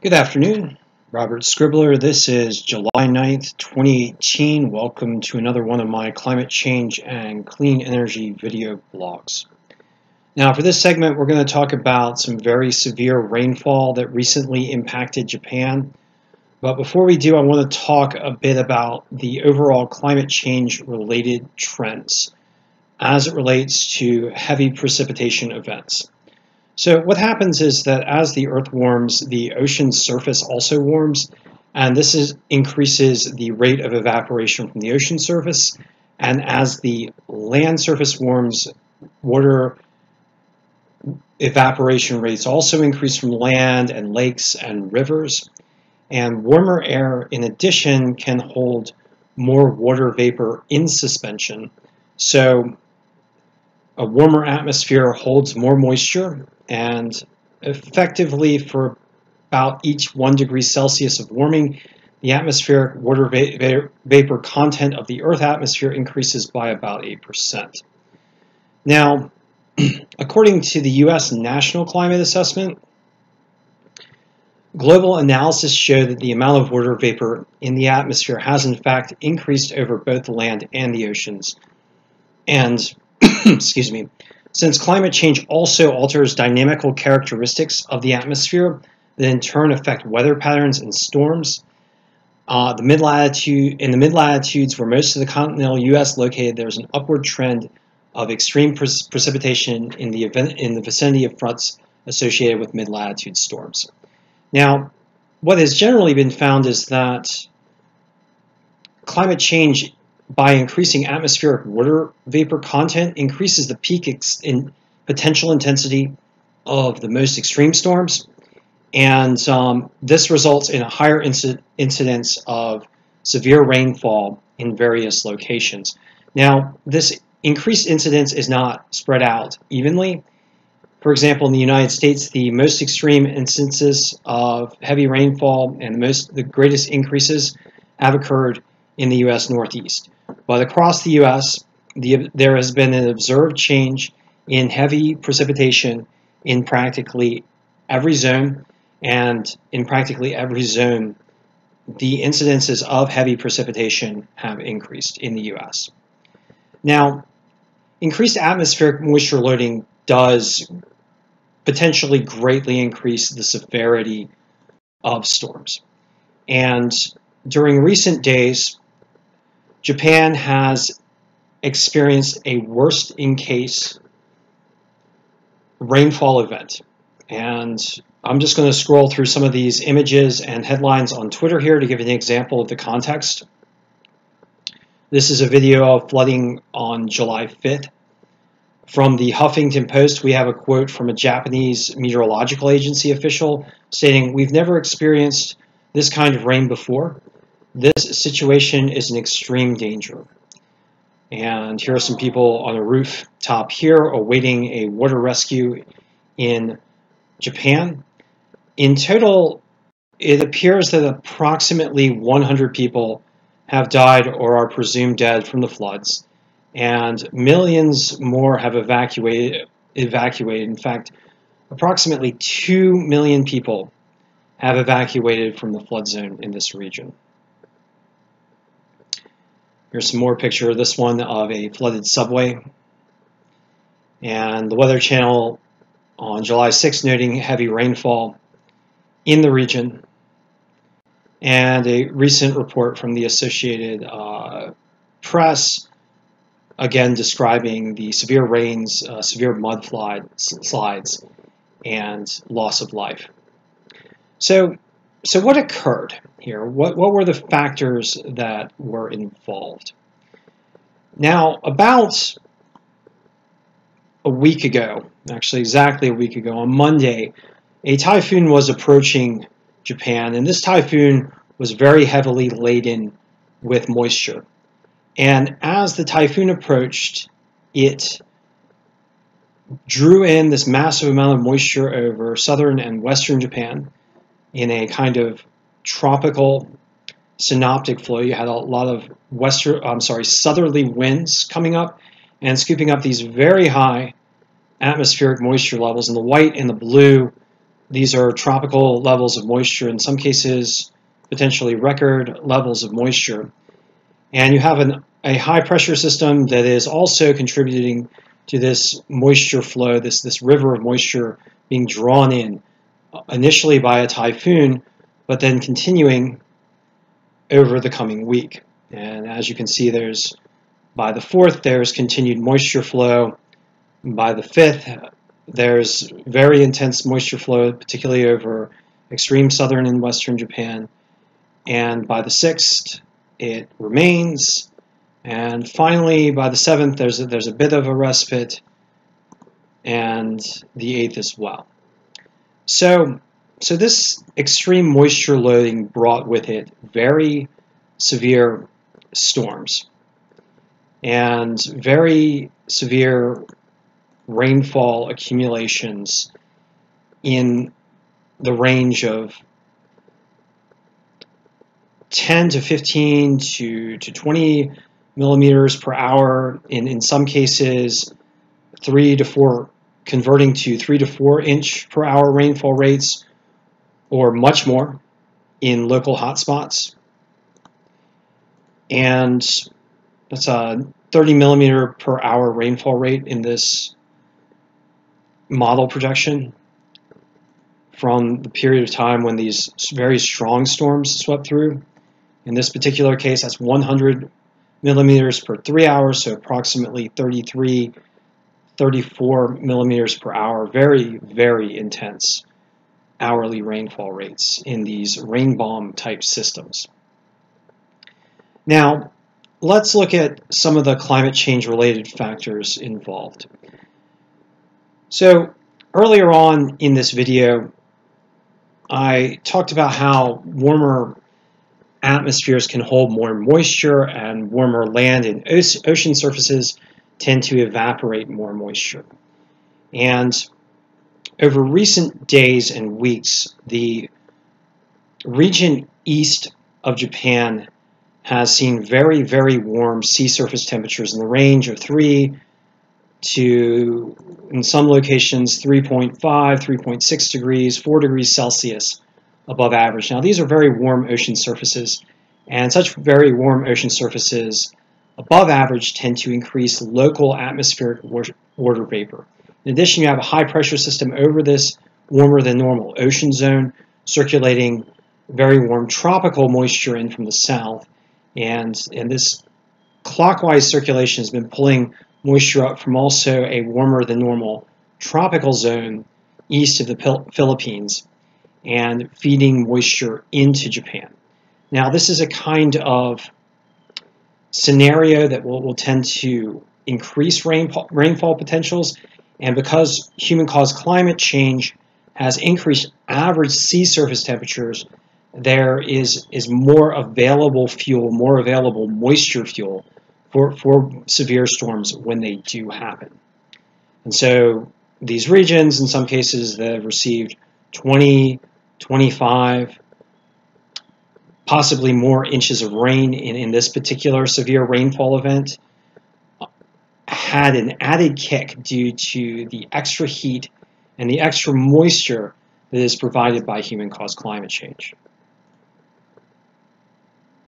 Good afternoon, Robert Scribbler. This is July 9th, 2018. Welcome to another one of my climate change and clean energy video blogs. Now, for this segment, we're going to talk about some very severe rainfall that recently impacted Japan. But before we do, I want to talk a bit about the overall climate change related trends as it relates to heavy precipitation events. So what happens is that as the Earth warms, the ocean's surface also warms, and this increases the rate of evaporation from the ocean surface. And as the land surface warms, water evaporation rates also increase from land and lakes and rivers. And warmer air, in addition, can hold more water vapor in suspension. So a warmer atmosphere holds more moisture, and effectively for about each 1 degree Celsius of warming, the atmospheric water vapor content of the Earth atmosphere increases by about 8%. Now, according to the U.S. National Climate Assessment, global analysis showed that the amount of water vapor in the atmosphere has in fact increased over both the land and the oceans. And excuse me, since climate change also alters dynamical characteristics of the atmosphere that in turn affect weather patterns and storms, in the mid-latitudes where most of the continental U.S. located, there's an upward trend of extreme precipitation in the vicinity of fronts associated with mid-latitude storms. Now, what has generally been found is that climate change, by increasing atmospheric water vapor content, increases the peak potential intensity of the most extreme storms, and this results in a higher incidence of severe rainfall in various locations. Now, this increased incidence is not spread out evenly. For example, in the United States, the most extreme instances of heavy rainfall and the greatest increases have occurred in the U.S. Northeast. But across the U.S., there has been an observed change in heavy precipitation in practically every zone, and in practically every zone, the incidences of heavy precipitation have increased in the U.S. Now, increased atmospheric moisture loading does potentially greatly increase the severity of storms. And during recent days, Japan has experienced a worst-in-case rainfall event. And I'm just going to scroll through some of these images and headlines on Twitter here to give an example of the context. This is a video of flooding on July 5th. From the Huffington Post, we have a quote from a Japanese meteorological agency official stating, "We've never experienced this kind of rain before. This situation is an extreme danger." And here are some people on a rooftop here awaiting a water rescue in Japan. In total, it appears that approximately 100 people have died or are presumed dead from the floods, and millions more have evacuated. In fact, approximately 2 million people have evacuated from the flood zone in this region. Here's some more picture, this one of a flooded subway. And the Weather Channel on July 6th noting heavy rainfall in the region. And a recent report from the Associated Press, again describing the severe rains, severe mudslides, and loss of life. So what occurred here? What were the factors that were involved? Now, about a week ago, actually exactly a week ago, on Monday, a typhoon was approaching Japan, and this typhoon was very heavily laden with moisture. And as the typhoon approached, it drew in this massive amount of moisture over southern and western Japan in a kind of tropical synoptic flow. You had a lot of southerly winds coming up and scooping up these very high atmospheric moisture levels. And the white and the blue These are tropical levels of moisture, in some cases potentially record levels of moisture. And you have a high pressure system that is also contributing to this moisture flow, this river of moisture being drawn in, initially by a typhoon, but then continuing over the coming week. And as you can see, by the 4th, there's continued moisture flow. By the 5th, there's very intense moisture flow, particularly over extreme southern and western Japan. And by the 6th, it remains. And finally, by the 7th, there's a bit of a respite, and the 8th as well. So this extreme moisture loading brought with it very severe storms and very severe rainfall accumulations in the range of 10 to 15 to 20 millimeters per hour, in some cases 3 to 4, converting to 3 to 4 inch per hour rainfall rates, or much more in local hotspots. And that's a 30 millimeter per hour rainfall rate in this model projection from the period of time when these very strong storms swept through. In this particular case, that's 100 millimeters per 3 hours, so approximately 33, 34 millimeters per hour. Very, very intense hourly rainfall rates in these rain bomb type systems. Now, let's look at some of the climate change related factors involved. So earlier on in this video, I talked about how warmer atmospheres can hold more moisture, and warmer land and ocean surfaces tend to evaporate more moisture. And over recent days and weeks, the region east of Japan has seen very, very warm sea surface temperatures in the range of 3 to, in some locations, 3.5, 3.6 degrees, 4 degrees Celsius above average. Now, these are very warm ocean surfaces, and such very warm ocean surfaces above average tend to increase local atmospheric water vapor. In addition, you have a high pressure system over this warmer than normal ocean zone, circulating very warm tropical moisture in from the south, and this clockwise circulation has been pulling moisture up from also a warmer than normal tropical zone east of the Philippines and feeding moisture into Japan. Now, this is a kind of scenario that will tend to increase rainfall potentials, and because human-caused climate change has increased average sea surface temperatures, there is more available fuel, more available moisture fuel for severe storms when they do happen. And so these regions, in some cases, that have received 20, 25, possibly more inches of rain in this particular severe rainfall event, had an added kick due to the extra heat and the extra moisture that is provided by human-caused climate change.